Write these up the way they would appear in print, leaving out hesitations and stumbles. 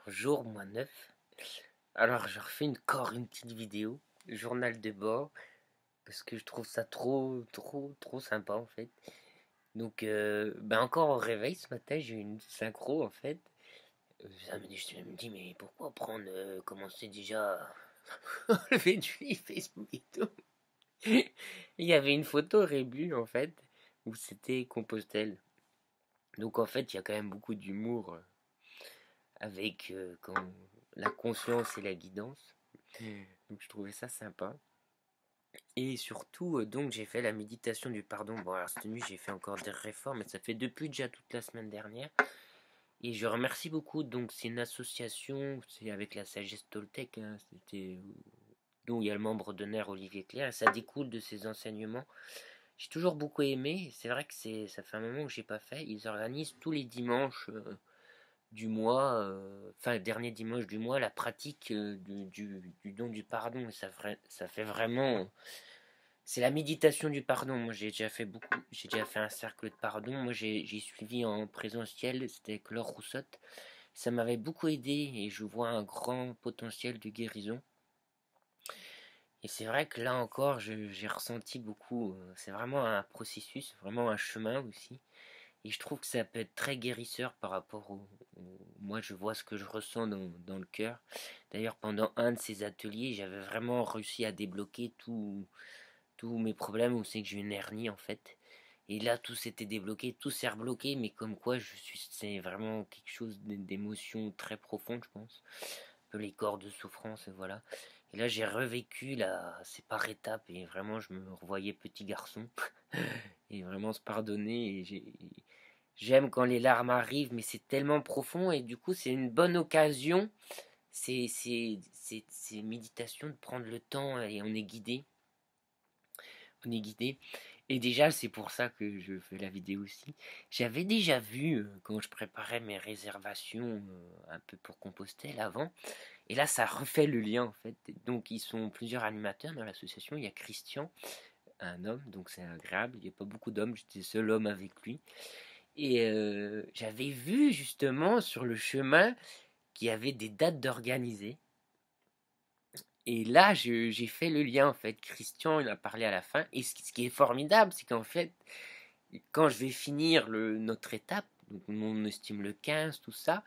Jour moins 9. Alors, je refais encore une petite vidéo, journal de bord, parce que je trouve ça trop sympa en fait. Donc, encore au réveil ce matin, j'ai eu une synchro en fait. Je me dis, mais pourquoi prendre, commencer déjà à lever du lit Facebook et tout. Il y avait une photo Rébu en fait, où c'était Compostelle. Donc, en fait, il y a quand même beaucoup d'humour avec la conscience et la guidance. Donc je trouvais ça sympa. Et surtout, donc j'ai fait la méditation du pardon. Bon, alors cette nuit, j'ai fait encore des réformes, mais ça fait depuis déjà toute la semaine dernière. Et je remercie beaucoup. Donc c'est une association, c'est avec la sagesse Toltec, hein, dont il y a le membre d'honneur Olivier Clair, et ça découle de ses enseignements. J'ai toujours beaucoup aimé. C'est vrai que ça fait un moment que j'ai pas fait. Ils organisent tous les dimanches du mois, enfin dernier dimanche du mois, la pratique du don du pardon. Et ça fait vraiment. C'est la méditation du pardon. Moi j'ai déjà fait beaucoup. J'ai déjà fait un cercle de pardon. Moi j'ai suivi en présentiel. C'était avec Laure Roussotte. Ça m'avait beaucoup aidé et je vois un grand potentiel de guérison. Et c'est vrai que là encore, j'ai ressenti beaucoup. C'est vraiment un processus, vraiment un chemin aussi. Et je trouve que ça peut être très guérisseur par rapport moi, je vois ce que je ressens dans le cœur. D'ailleurs, pendant un de ces ateliers, j'avais vraiment réussi à débloquer tous mes problèmes où c'est que j'ai une hernie en fait. Et là, tout s'était débloqué, tout s'est rebloqué, mais comme quoi, c'est vraiment quelque chose d'émotion très profonde, je pense. Un peu les corps de souffrance, et voilà. Et là, j'ai revécu, là, c'est par étapes, et vraiment, je me revoyais petit garçon. Et vraiment se pardonner, j'aime quand les larmes arrivent, mais c'est tellement profond et du coup c'est une bonne occasion. C'est méditation de prendre le temps et on est guidé. On est guidé. Et déjà c'est pour ça que je fais la vidéo aussi. J'avais déjà vu quand je préparais mes réservations un peu pour Compostelle avant. Et là ça refait le lien en fait. Donc ils sont plusieurs animateurs dans l'association. Il y a Christian, un homme, donc c'est agréable. Il n'y a pas beaucoup d'hommes, j'étais seul homme avec lui. Et j'avais vu justement sur le chemin qu'il y avait des dates d'organiser. Et là, j'ai fait le lien en fait. Christian, il a parlé à la fin. Et ce qui est formidable, c'est qu'en fait, quand je vais finir notre étape, donc on estime le 15, tout ça,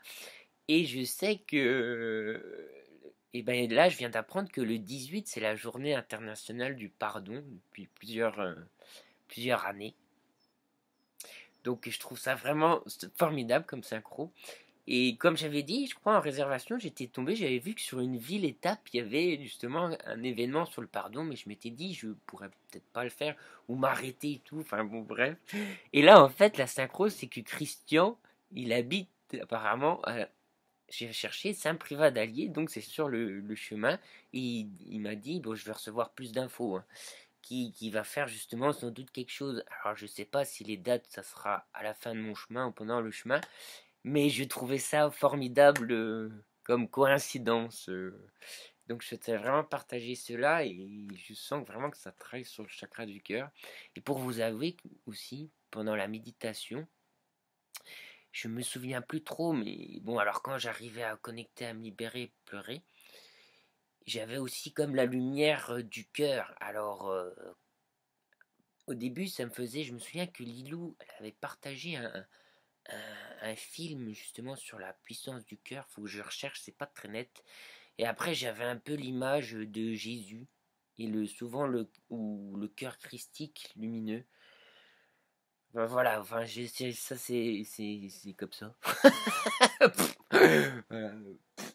et je sais que. Et ben là, je viens d'apprendre que le 18, c'est la journée internationale du pardon depuis plusieurs années. Donc je trouve ça vraiment formidable comme synchro. Et comme j'avais dit, je crois en réservation, j'étais tombé, j'avais vu que sur une ville étape, il y avait justement un événement sur le pardon, mais je m'étais dit, je pourrais peut-être pas le faire, ou m'arrêter et tout, enfin bon, bref. Et là, en fait, la synchro, c'est que Christian, il habite apparemment, j'ai cherché Saint-Privat d'Allier, donc c'est sur le chemin, et il m'a dit, bon, je vais recevoir plus d'infos, hein, qui va faire justement sans doute quelque chose. Alors, je sais pas si les dates, ça sera à la fin de mon chemin ou pendant le chemin, mais je trouvais ça formidable comme coïncidence. Donc je souhaitais vraiment partager cela et je sens vraiment que ça travaille sur le chakra du cœur. Et pour vous avouer aussi, pendant la méditation, je me souviens plus trop, mais bon, alors quand j'arrivais à connecter, à me libérer, pleurer, j'avais aussi comme la lumière du cœur. Alors au début, ça me faisait, je me souviens que Lilou, elle avait partagé un film justement sur la puissance du cœur. Faut que je recherche, c'est pas très net. Et après, j'avais un peu l'image de Jésus et souvent ou le cœur christique lumineux. Ben voilà, enfin, ça c'est comme ça. Voilà.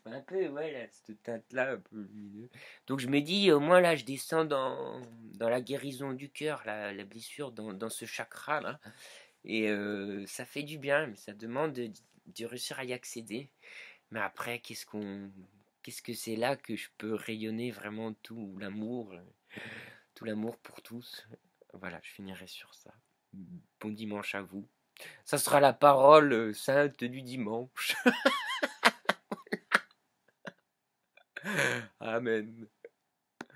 Un peu, ouais, là, cette teinte-là, un peu lumineux. Donc je me dis, au moins là, je descends dans la guérison du cœur, la blessure, dans ce chakra-là. Et ça fait du bien, mais ça demande de réussir à y accéder. Mais après, qu'est-ce que c'est là que je peux rayonner vraiment tout l'amour pour tous. Voilà, je finirai sur ça. Bon dimanche à vous. Ça sera la parole sainte du dimanche. Amen.